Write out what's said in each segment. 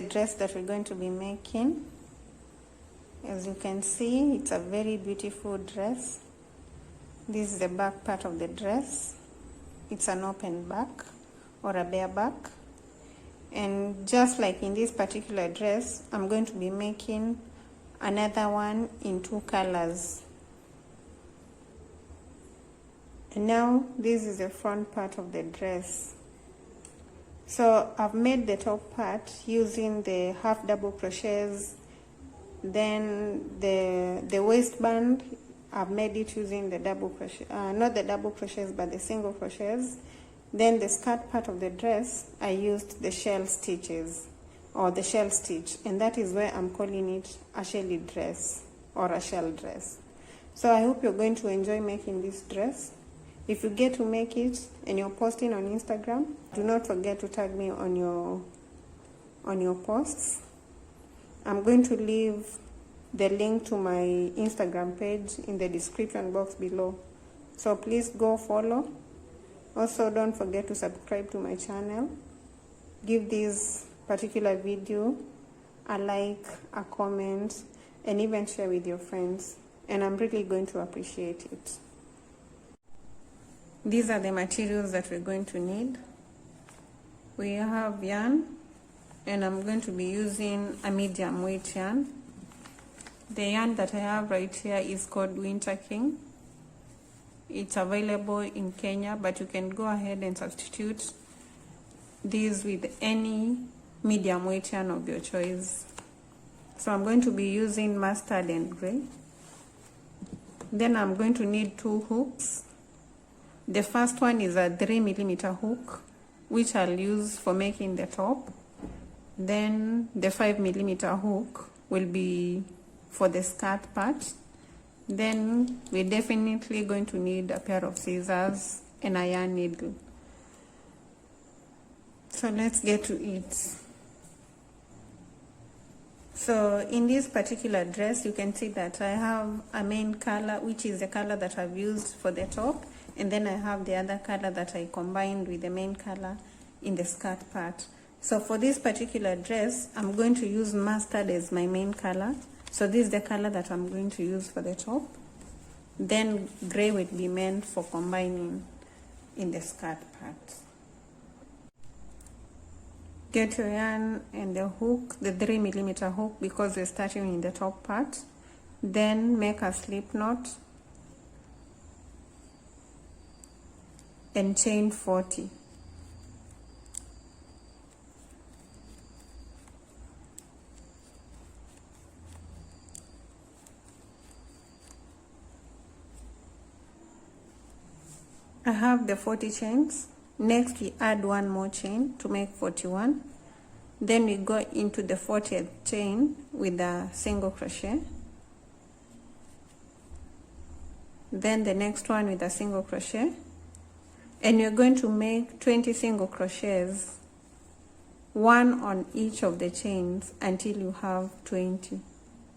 dress that we're going to be making. As you can see, it's a very beautiful dress. This is the back part of the dress. It's an open back or a bare back. And just like in this particular dress, I'm going to be making another one in 2 colors. And now this is the front part of the dress. So I've made the top part using the half double crochets. Then the waistband, I've made it using the double crochet, not the double crochets but the single crochets. Then the skirt part of the dress, I used the shell stitches or the shell stitch, and that is where I'm calling it a shelly dress or a shell dress. So I hope you're going to enjoy making this dress. If you get to make it and you're posting on Instagram, do not forget to tag me on your posts. I'm going to leave the link to my Instagram page in the description box below. So please go follow. Also, don't forget to subscribe to my channel. Give this particular video a like, a comment, and even share with your friends. And I'm really going to appreciate it. These are the materials that we're going to need. We have yarn, and I'm going to be using a medium weight yarn. The yarn that I have right here is called Winter King. It's available in Kenya, but you can go ahead and substitute these with any medium weight yarn of your choice. So I'm going to be using mustard and gray. Then I'm going to need 2 hooks. The first one is a 3mm hook, which I'll use for making the top. Then the 5mm hook will be for the skirt part. Then we're definitely going to need a pair of scissors and a yarn needle. So let's get to it. So in this particular dress, you can see that I have a main color, which is the color that I've used for the top, and then I have the other color that I combined with the main color in the skirt part. So for this particular dress, I'm going to use mustard as my main color. So this is the color that I'm going to use for the top. Then gray will be meant for combining in the skirt part. Get your yarn and the hook, the 3mm hook, because we're starting in the top part. Then make a slip knot and chain 40. I have the 40 chains. Next we add 1 more chain to make 41. Then we go into the 40th chain with a single crochet. Then the next one with a single crochet. And you're going to make 20 single crochets, 1 on each of the chains until you have 20.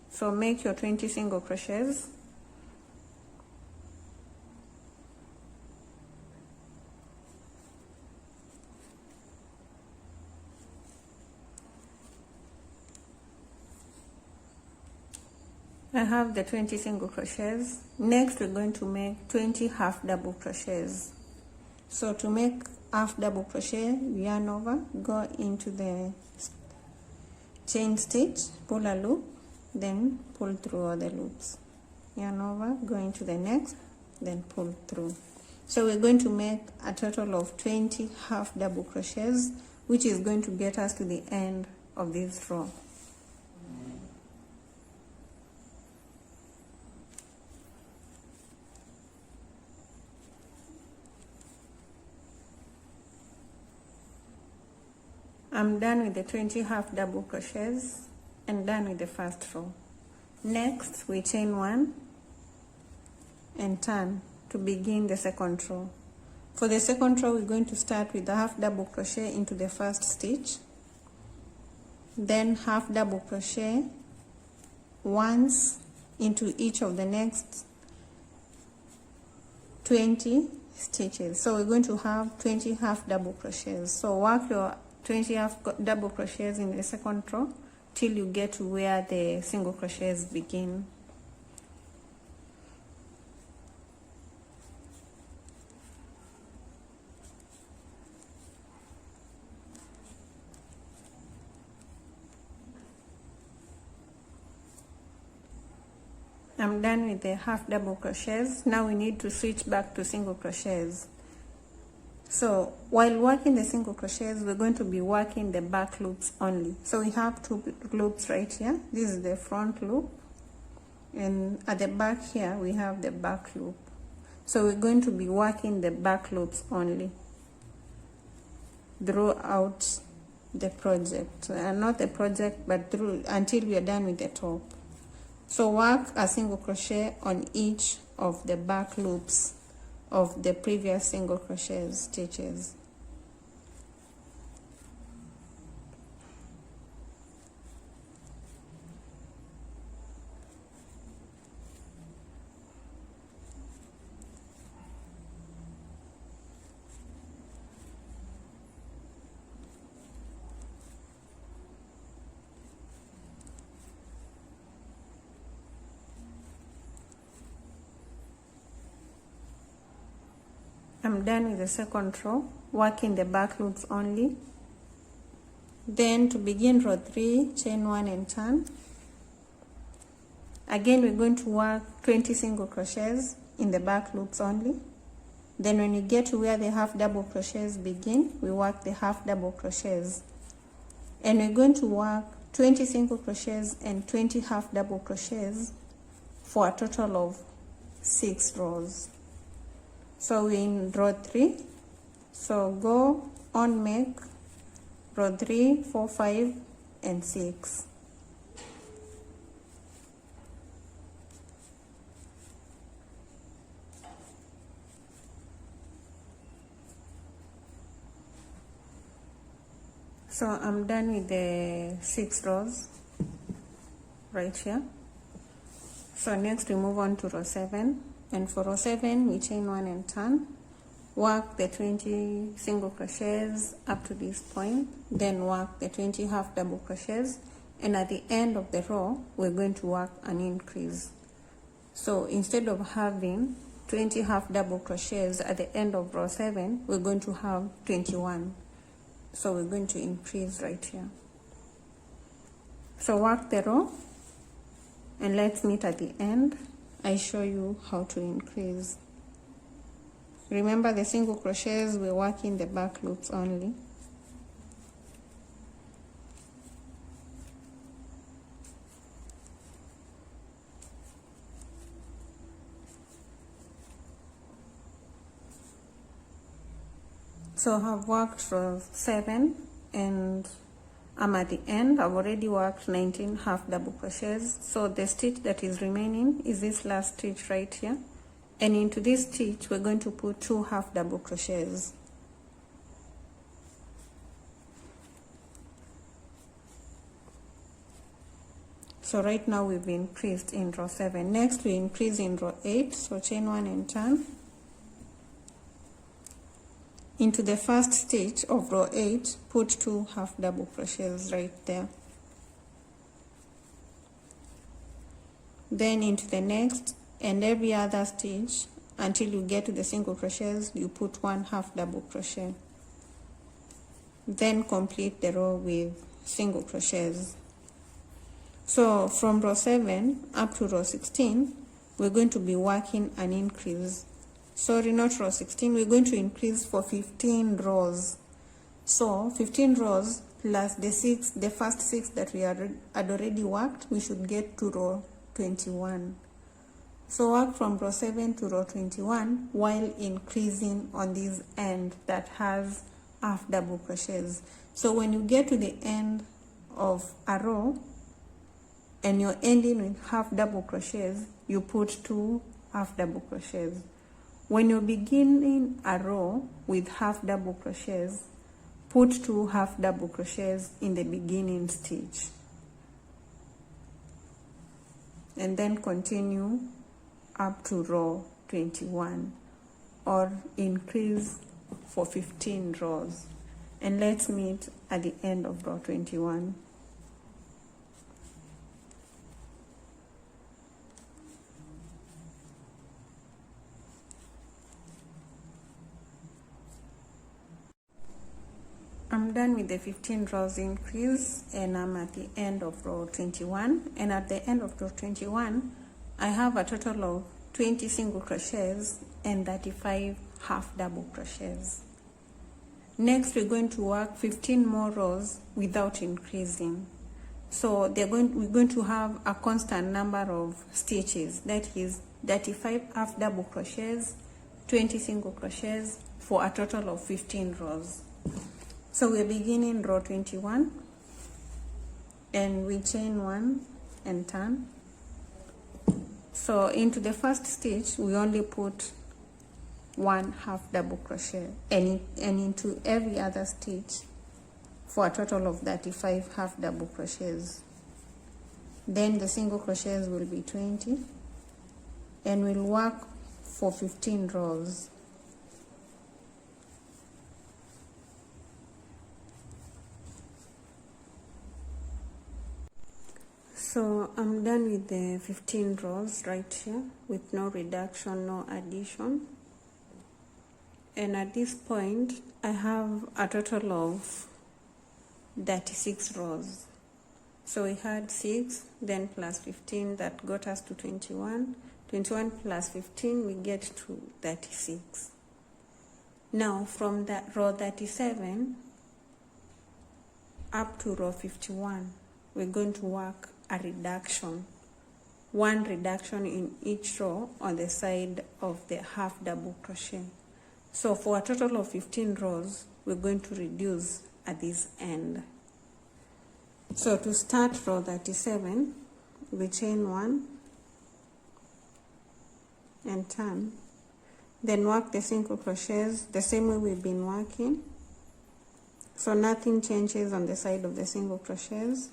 So make your 20 single crochets. I have the 20 single crochets. Next we're going to make 20 half double crochets. So to make half double crochet, yarn over, go into the chain stitch, pull a loop, then pull through all the loops. Yarn over, go into the next, then pull through. So we're going to make a total of 20 half double crochets, which is going to get us to the end of this row. I'm done with the 20 half double crochets and done with the first row. Next, we chain 1 and turn to begin the second row. For the second row, we're going to start with a half double crochet into the first stitch, then half double crochet once into each of the next 20 stitches. So we're going to have 20 half double crochets. So work your 20 half double crochets in the second row till you get to where the single crochets begin. I'm done with the half double crochets. Now we need to switch back to single crochets. So while working the single crochets, we're going to be working the back loops only. So we have two loops right here. This is the front loop, and at the back here we have the back loop. So we're going to be working the back loops only throughout the project, not the project, but through until we are done with the top. So work a single crochet on each of the back loops of the previous single crochet stitches. I'm done with the second row, working the back loops only. Then to begin row 3, chain 1 and turn. Again, we're going to work 20 single crochets in the back loops only. Then when you get to where the half double crochets begin, we work the half double crochets. And we're going to work 20 single crochets and 20 half double crochets for a total of 6 rows. So we're in row 3, so go on, make row 3, 4, 5 and 6. So I'm done with the 6 rows right here. So next we move on to row 7. And for row 7, we chain 1 and turn, work the 20 single crochets up to this point, then work the 20 half double crochets, and at the end of the row, we're going to work an increase. So instead of having 20 half double crochets at the end of row 7, we're going to have 21. So we're going to increase right here. So work the row, and let's meet at the end. I show you how to increase. Remember the single crochets, we're working the back loops only. So I've worked row 7 and I'm at the end. I've already worked 19 half double crochets. So the stitch that is remaining is this last stitch right here. And into this stitch, we're going to put 2 half double crochets. So right now we've increased in row 7. Next we increase in row 8. So chain 1 and turn. Into the first stitch of row 8, put 2 half double crochets right there. Then into the next and every other stitch until you get to the single crochets, you put 1 half double crochet. Then complete the row with single crochets. So from row 7 up to row 16, we're going to be working an increase. Sorry, not row 16, we're going to increase for 15 rows. So 15 rows plus the first 6 that we had already worked, we should get to row 21. So work from row 7 to row 21 while increasing on this end that has half double crochets. So when you get to the end of a row and you're ending with half double crochets, you put 2 half double crochets. When you're beginning a row with half double crochets, put 2 half double crochets in the beginning stitch. And then continue up to row 21 or increase for 15 rows. and let's meet at the end of row 21. I'm done with the 15 rows increase, and I'm at the end of row 21, and at the end of row 21 I have a total of 20 single crochets and 35 half double crochets. Next we're going to work 15 more rows without increasing. So we're going to have a constant number of stitches, that is 35 half double crochets, 20 single crochets, for a total of 15 rows. So we're beginning row 21, and we chain 1 and turn. So into the first stitch we only put 1 half double crochet, and into every other stitch for a total of 35 half double crochets. Then the single crochets will be 20, and we'll work for 15 rows. So I'm done with the 15 rows right here with no reduction, no addition. And at this point I have a total of 36 rows. So we had 6, then plus 15, that got us to 21. 21 plus 15, we get to 36. Now from that row 37 up to row 51, we're going to work a reduction, 1 reduction in each row on the side of the half double crochet. So for a total of 15 rows we're going to reduce at this end. So to start row 37, we chain 1 and turn, then work the single crochets the same way we've been working, so nothing changes on the side of the single crochets.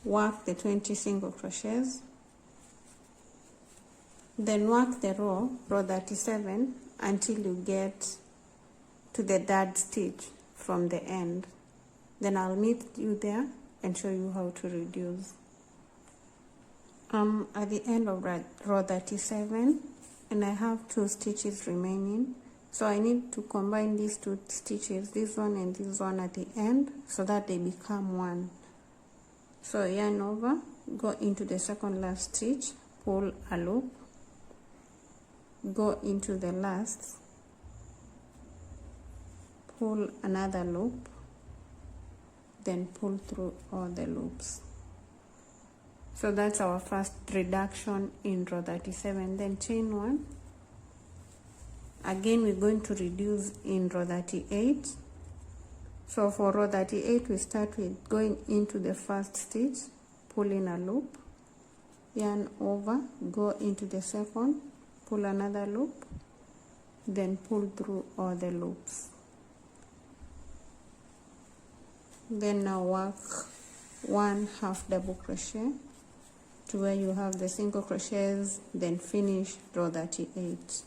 Work the 20 single crochets, then work the row 37 until you get to the 3rd stitch from the end. Then I'll meet you there and show you how to reduce. I'm at the end of row 37, and I have 2 stitches remaining, so I need to combine these 2 stitches, this one and this one, at the end, so that they become one. So yarn over, go into the second last stitch, pull a loop, go into the last, pull another loop, then pull through all the loops. So that's our first reduction in row 37. Then chain 1. Again we're going to reduce in row 38. So for row 38 we start with going into the first stitch, pull in a loop, yarn over, go into the second, pull another loop, then pull through all the loops. Then now work 1 half double crochet to where you have the single crochets, then finish row 38.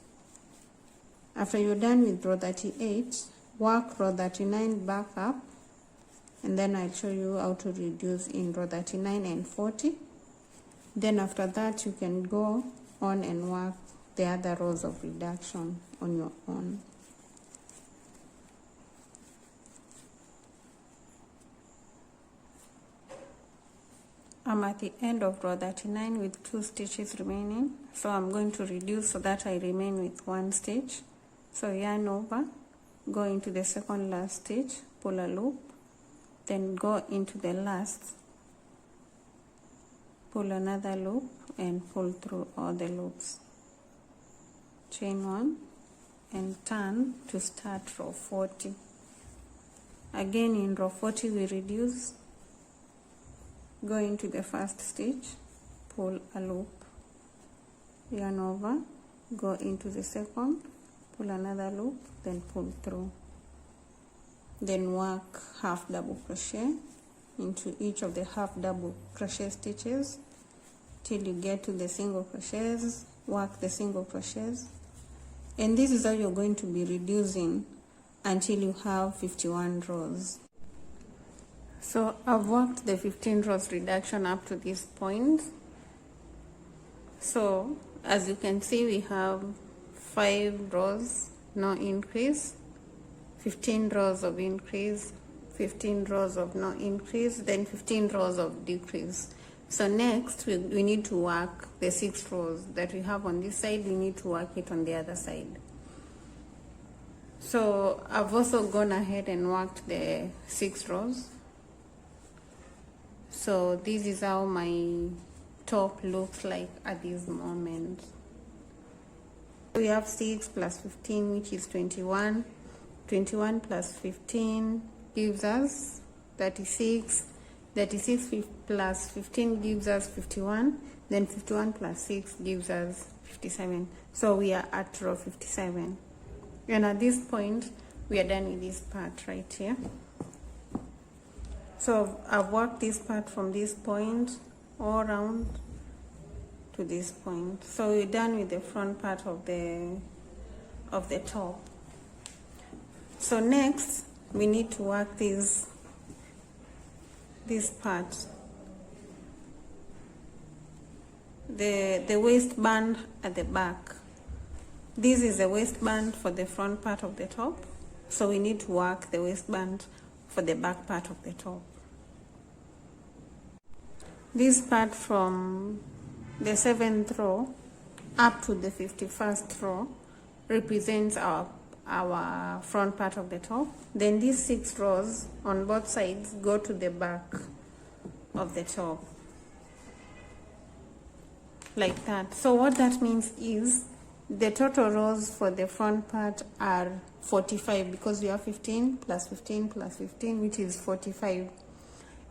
After you're done with row 38, work row 39 back up, and then I'll show you how to reduce in row 39 and 40. Then after that you can go on and work the other rows of reduction on your own. I'm at the end of row 39 with 2 stitches remaining, so I'm going to reduce so that I remain with 1 stitch. So yarn over, go into the second last stitch, pull a loop, then go into the last, pull another loop, and pull through all the loops. Chain 1 and turn to start row 40. Again in row 40 we reduce, go into the first stitch, pull a loop, yarn over, go into the second, pull another loop, then pull through. Then work half double crochet into each of the half double crochet stitches till you get to the single crochets. Work the single crochets, and this is how you're going to be reducing until you have 51 rows. So I've worked the 15 rows reduction up to this point. So as you can see, we have 5 rows, no increase, 15 rows of increase, 15 rows of no increase, then 15 rows of decrease. So next we need to work the 6 rows that we have on this side. We need to work it on the other side. So I've also gone ahead and worked the 6 rows. So this is how my top looks like at this moment. We have 6 plus 15, which is 21. 21 plus 15 gives us 36. 36 plus 15 gives us 51. Then 51 plus 6 gives us 57. So we are at row 57. And at this point, we are done with this part right here. So I've worked this part from this point all around to this point. So we're done with the front part of the top. So next we need to work this part, the waistband at the back. This is the waistband for the front part of the top, so we need to work the waistband for the back part of the top. This part from the 7th row up to the 51st row represents our front part of the top. Then these 6 rows on both sides go to the back of the top, like that. So what that means is the total rows for the front part are 45, because we have 15 plus 15 plus 15, which is 45.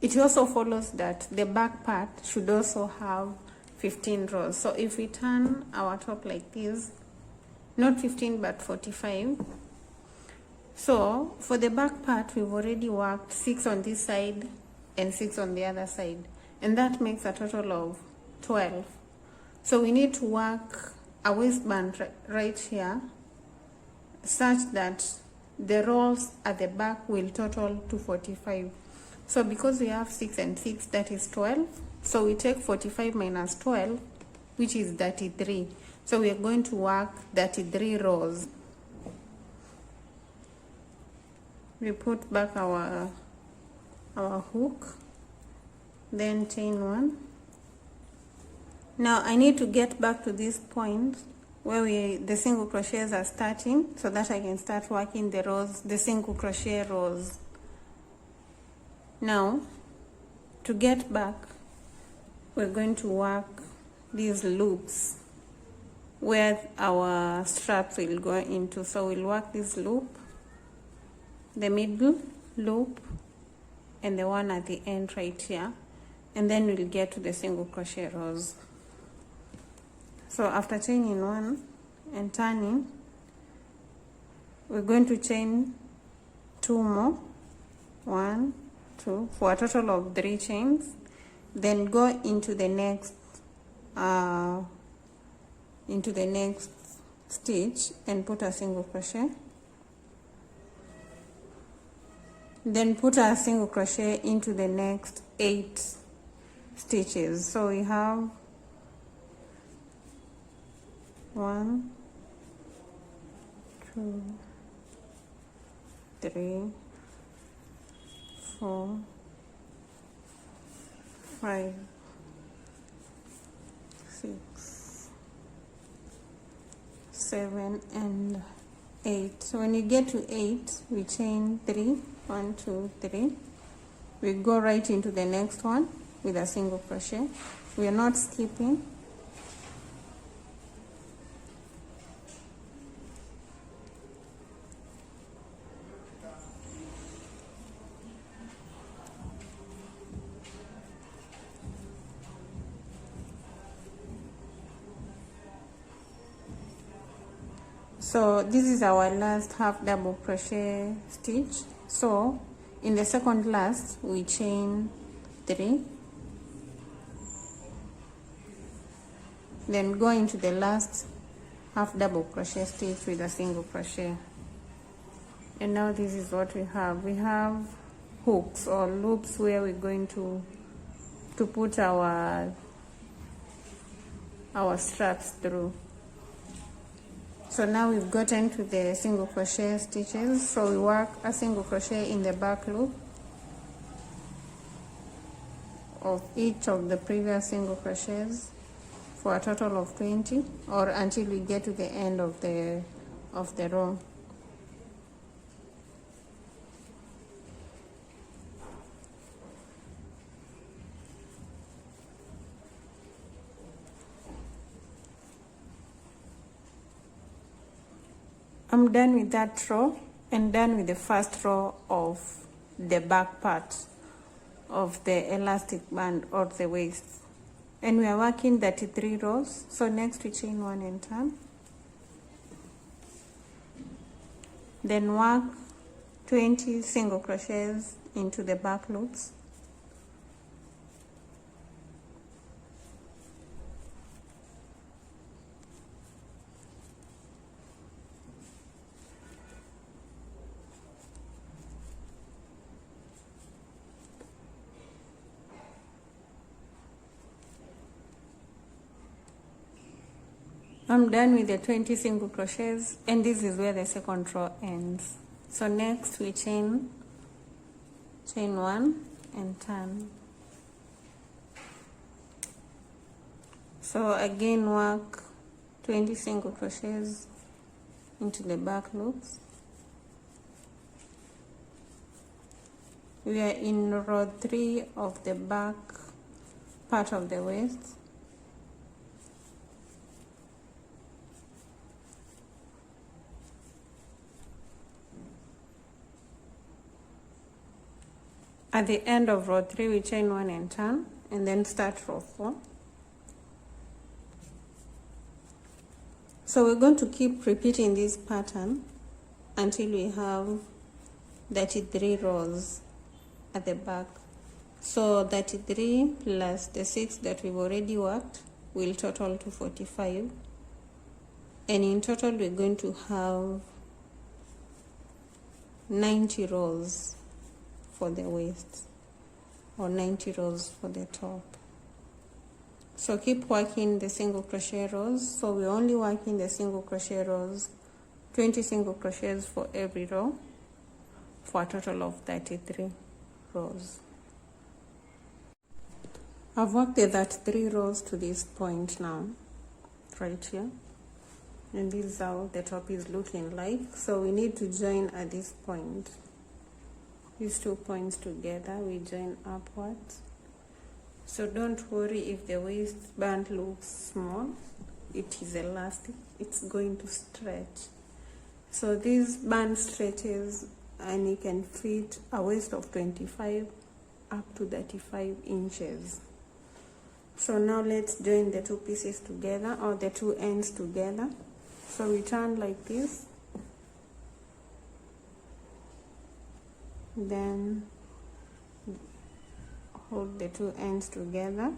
It also follows that the back part should also have 15 rows. So if we turn our top like this, not 15 but 45. So for the back part, we've already worked 6 on this side and 6 on the other side, and that makes a total of 12. So we need to work a waistband right here such that the rows at the back will total to 45. So because we have 6 and 6, that is 12. So we take 45 minus 12, which is 33. So we are going to work 33 rows. We put back our hook, then chain 1. Now I need to get back to this point where the single crochets are starting, so that I can start working the rows, the single crochet rows. Now to get back, we're going to work these loops where our straps will go into. So we'll work this loop, the middle loop, and the one at the end right here, and then we'll get to the single crochet rows. So after chaining 1 and turning, we're going to chain 2 more, 1, 2, for a total of 3 chains. Then go into the next stitch and put a single crochet. Then put a single crochet into the next 8 stitches. So we have 1, 2, 3, 4, 5, 6, 7, and 8. So when you get to 8, we chain 3, 1, 2, 3. We go right into the next one with a single crochet. We are not skipping. So this is our last half double crochet stitch. So in the second last, we chain 3, then go into the last half double crochet stitch with a single crochet. And now this is what we have hooks or loops where we're going to put our straps through. So now we've gotten to the single crochet stitches, so we work a single crochet in the back loop of each of the previous single crochets for a total of 20, or until we get to the end of the row. I'm done with that row and done with the first row of the back part of the elastic band or the waist. And we are working 33 rows. So next we chain 1 and turn. Then work 20 single crochets into the back loops. I'm done with the 20 single crochets, and this is where the second row ends. So next we chain 1 and turn. So again work 20 single crochets into the back loops. We are in row 3 of the back part of the waist. At the end of row 3, we chain 1 and turn, and then start row 4. So we're going to keep repeating this pattern until we have 33 rows at the back. So 33 plus the 6 that we've already worked will total to 45. And in total, we're going to have 90 rows for the waist, or 90 rows for the top. So keep working the single crochet rows. So we're only working the single crochet rows, 20 single crochets for every row, for a total of 33 rows. I've worked the 33 rows to this point now, right here, and this is how the top is looking like. So we need to join at this point. These 2 points together, we join upwards. So don't worry if the waistband looks small, it is elastic, it's going to stretch. So this band stretches and it can fit a waist of 25 up to 35 inches. So now let's join the 2 pieces together, or the 2 ends together. So we turn like this. Then hold the 2 ends together,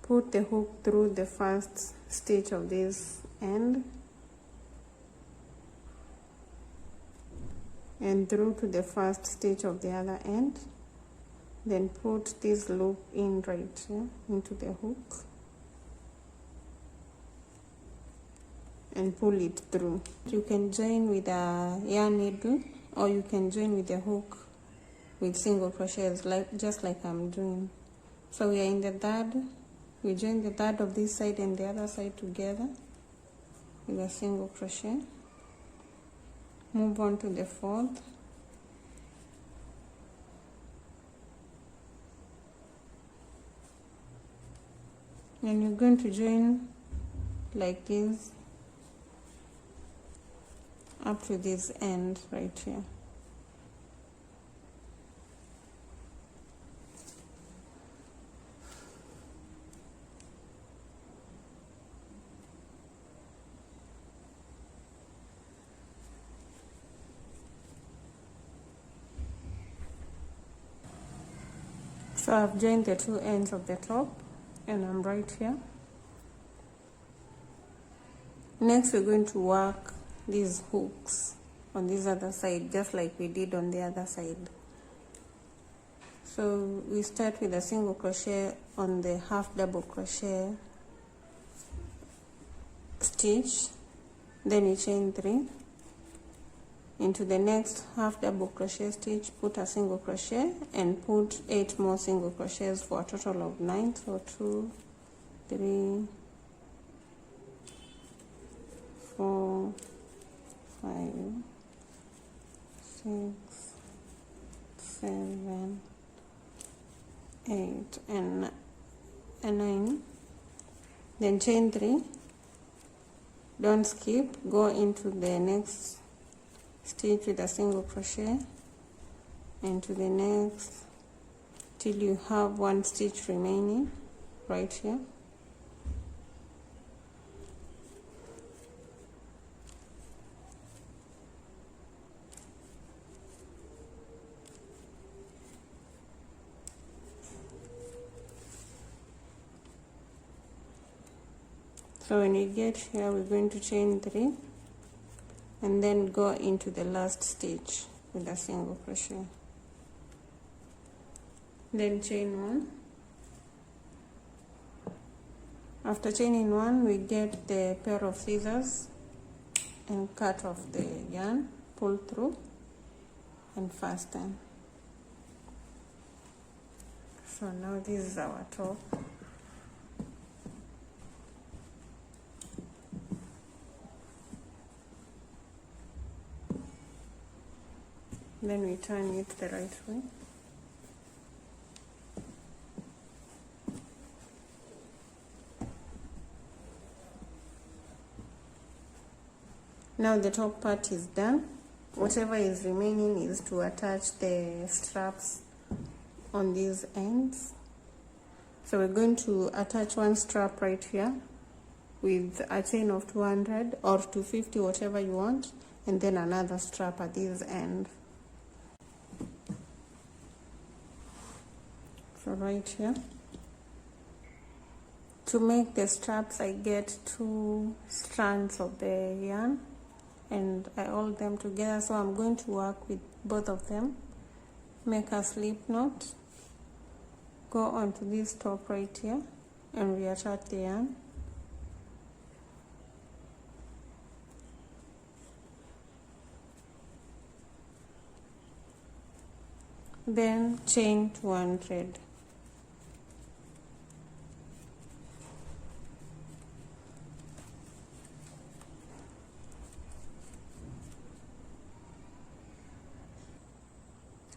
put the hook through the first stitch of this end and through to the first stitch of the other end, then put this loop in right here into the hook and pull it through. You can join with a yarn needle, or you can join with the hook with single crochets, just like I'm doing. So we are in the third, we join the third of this side and the other side together with a single crochet. Move on to the fourth, and you're going to join like this up to this end right here. So I've joined the 2 ends of the top and I'm right here. Next we're going to work these hooks. on this other side, just like we did on the other side. So we start with a single crochet on the half double crochet stitch, then you chain 3 into the next half double crochet stitch, put a single crochet and put 8 more single crochets for a total of 9. So 2, 3, 4, 5, 6, 7, 8 and 9. Then chain 3, don't skip, go into the next stitch with a single crochet, into the next till you have 1 stitch remaining right here. So when you get here, we're going to chain 3 and then go into the last stitch with a single crochet. Then chain 1. After chaining 1, we get the pair of scissors and cut off the yarn, pull through and fasten. So now this is our top. Then we turn it the right way. Now the top part is done. Whatever is remaining is to attach the straps on these ends. So we're going to attach 1 strap right here with a chain of 200 or 250, whatever you want, and then another strap at this end. So right here, to make the straps, I get 2 strands of the yarn and I hold them together. So I'm going to work with both of them, make a slip knot, go onto this top right here and reattach the yarn. Then chain 200.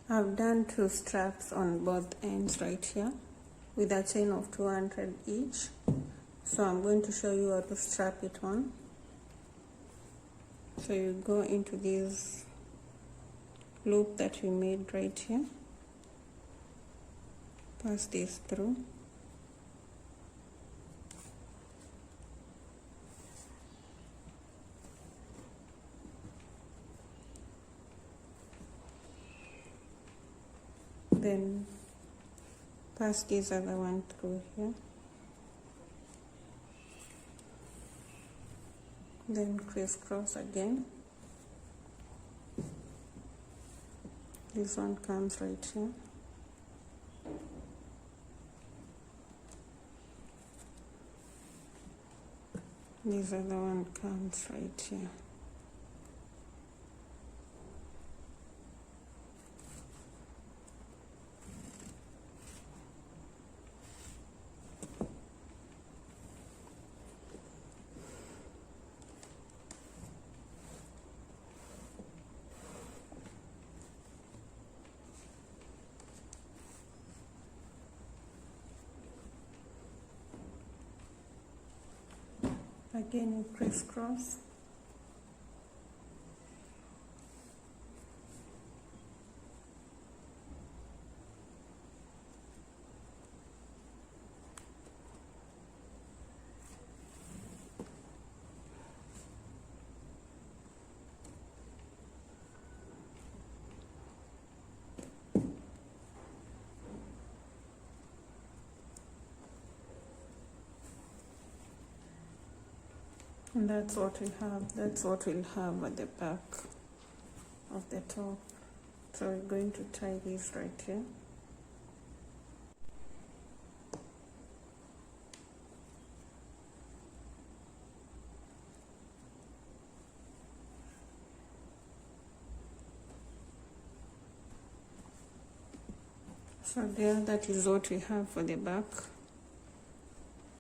I've done 2 straps on both ends right here with a chain of 200 each. So I'm going to show you how to strap it on. So you go into this loop that we made right here, pass this through, then pass this other one through here, then crisscross again. This one comes right here. This other one comes right here. Again, you crisscross. And that's what we have. That's what we'll have at the back. of the top. So we're going to tie this right here. So there, that is what we have for the back.